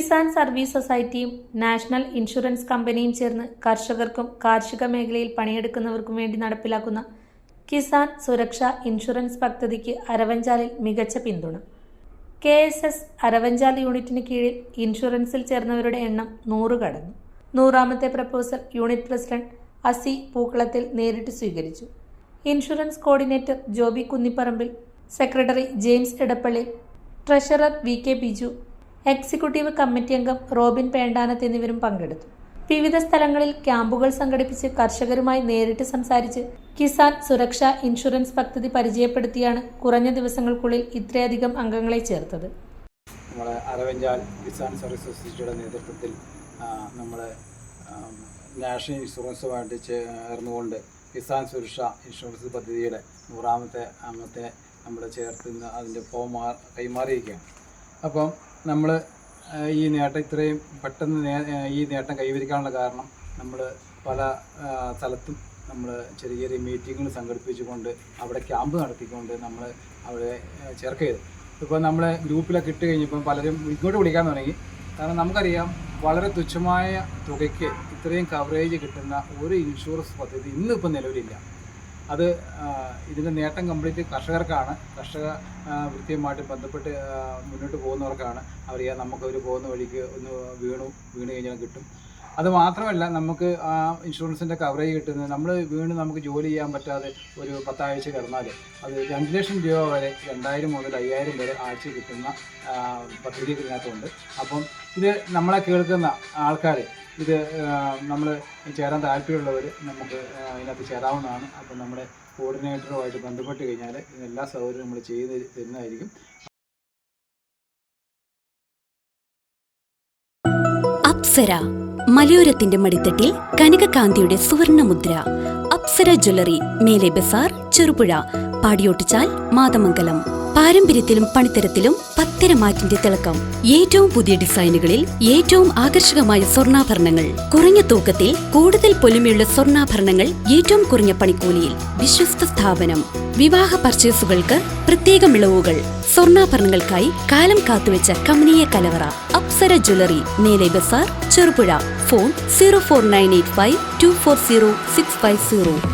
Kisan service സൊസൈറ്റിയും national insurance കമ്പനിയും ചേർന്ന് കർഷകർക്കും കാർഷിക മേഖലയിൽ പണിയെടുക്കുന്നവർക്കും വേണ്ടി നടപ്പിലാക്കുന്ന കിസാൻ സുരക്ഷാ ഇൻഷുറൻസ് പദ്ധതിക്ക് അരവഞ്ചാലിൽ മികച്ച പിന്തുണ. KSS അരവഞ്ചാൽ യൂണിറ്റിന് കീഴിൽ ഇൻഷുറൻസിൽ ചേർന്നവരുടെ എണ്ണം 100 കടന്നു. 100ാമത്തെ പ്രപ്പോസൽ യൂണിറ്റ് പ്രസിഡന്റ് അസി പൂക്കളത്തിൽ നേരിട്ട് സ്വീകരിച്ചു. Insurance coordinator Joby Kunnipparambil, secretary James Edappally, treasurer VK Biju, executive committee അംഗം റോബിൻ പേണ്ടാനത്ത് എന്നിവരും പങ്കെടുത്തു. വിവിധ സ്ഥലങ്ങളിൽ ക്യാമ്പുകൾ സംഘടിപ്പിച്ച് കർഷകരുമായി നേരിട്ട് സംസാരിച്ച് കിസാൻ സുരക്ഷാ ഇൻഷുറൻസ് പദ്ധതി പരിചയപ്പെടുത്തിയാണ് കുറഞ്ഞ ദിവസങ്ങൾക്കുള്ളിൽ ഇത്രയധികം അംഗങ്ങളെ ചേർത്തത്. നമ്മുടെ അരവഞ്ചാൽ കിസാൻ സർവീസ് സൊസൈറ്റിയുടെ നേതൃത്വത്തിൽ നമ്മൾ നാഷണൽ ഇൻഷുറൻസുമായിട്ട് ചേർന്നുകൊണ്ട് കിസാൻ സുരക്ഷാ ഇൻഷുറൻസ് പദ്ധതിയുടെ 100ാമത്തെ നമ്മൾ ചേർത്ത് അതിൻ്റെ ഫോം കൈമാറിയിരിക്കുകയാണ്. അപ്പം നമ്മൾ ഈ നേട്ടം ഇത്രയും പെട്ടെന്ന് ഈ നേട്ടം കൈവരിക്കാനുള്ള കാരണം നമ്മൾ പല സ്ഥലത്തും നമ്മൾ ചെറിയ ചെറിയ മീറ്റിങ്ങുകൾ സംഘടിപ്പിച്ചുകൊണ്ട് അവിടെ ക്യാമ്പ് നടത്തിക്കൊണ്ട് നമ്മൾ അവിടെ ചേർക്കരുത്. ഇപ്പോൾ നമ്മൾ ഗ്രൂപ്പിലൊക്കെ ഇട്ട് കഴിഞ്ഞപ്പം പലരും ഇങ്ങോട്ട് വിളിക്കാൻ തുടങ്ങി. കാരണം നമുക്കറിയാം വളരെ തുച്ഛമായ തുകയ്ക്ക് ഇത്രയും കവറേജ് കിട്ടുന്ന ഒരു ഇൻഷുറൻസ് പദ്ധതി ഇന്നിപ്പോൾ നിലവിലില്ല. അത് ഇതിൻ്റെ നേട്ടം കംപ്ലീറ്റ് കർഷകർക്കാണ്. കർഷക വൃത്തിയുമായിട്ട് ബന്ധപ്പെട്ട് മുന്നോട്ട് പോകുന്നവർക്കാണ്. അറിയാം നമുക്കൊരു പോകുന്ന വഴിക്ക് ഒന്ന് വീണ് കഴിഞ്ഞാൽ കിട്ടും. അത് മാത്രമല്ല നമുക്ക് ആ ഇൻഷുറൻസിൻ്റെ കവറേജ് കിട്ടുന്നത് നമ്മൾ വീണ് നമുക്ക് ജോലി ചെയ്യാൻ പറ്റാതെ ഒരു 10 ആഴ്ച കിടന്നാൽ അത് 2 ലക്ഷം രൂപ വരെ 2000 മുതൽ 5000 വരെ ആഴ്ച കിട്ടുന്ന പദ്ധതി ഇതിനകത്തുണ്ട്. അപ്പം ഇത് നമ്മളെ കേൾക്കുന്ന ആൾക്കാർ ഇത് നമ്മൾ ചേരാൻ താല്പര്യമുള്ളവർ നമുക്ക് ഇതിനകത്ത് ചേരാവുന്നതാണ്. അപ്പം നമ്മുടെ കോർഡിനേറ്ററുമായിട്ട് ബന്ധപ്പെട്ട് കഴിഞ്ഞാൽ എല്ലാ സൗകര്യവും നമ്മൾ ചെയ്ത് തരുന്നതായിരിക്കും. അപ്സര മലയോരത്തിന്റെ മടിത്തട്ടിൽ കനകകാന്തിയുടെ സുവർണമുദ്ര. അപ്സര ജ്വല്ലറി, മേലെ ബസാർ, ചെറുപുഴ, പാടിയോട്ടുചാൽ, മാതമംഗലം. പാരമ്പര്യത്തിലും പണിത്തരത്തിലും പത്തരമാറ്റിന്റെ തിളക്കം. ഏറ്റവും പുതിയ ഡിസൈനുകളിൽ ഏറ്റവും ആകർഷകമായ സ്വർണ്ണാഭരണങ്ങൾ. കുറഞ്ഞ തൂക്കത്തിൽ കൂടുതൽ പൊലിമയുള്ള സ്വർണ്ണാഭരണങ്ങൾ ഏറ്റവും കുറഞ്ഞ പണിക്കൂലിയിൽ. വിശ്വസ്ത സ്ഥാപനം. വിവാഹ പർച്ചേസുകൾക്ക് പ്രത്യേക ഇളവുകൾ. സ്വർണ്ണാഭരണങ്ങൾക്കായി കാലം കാത്തുവെച്ച കമനീയ കലവറ. അപ്സര ജ്വല്ലറി, മേലെ ബസാർ, ചെറുപുഴ. ഫോൺ 04985 240 650.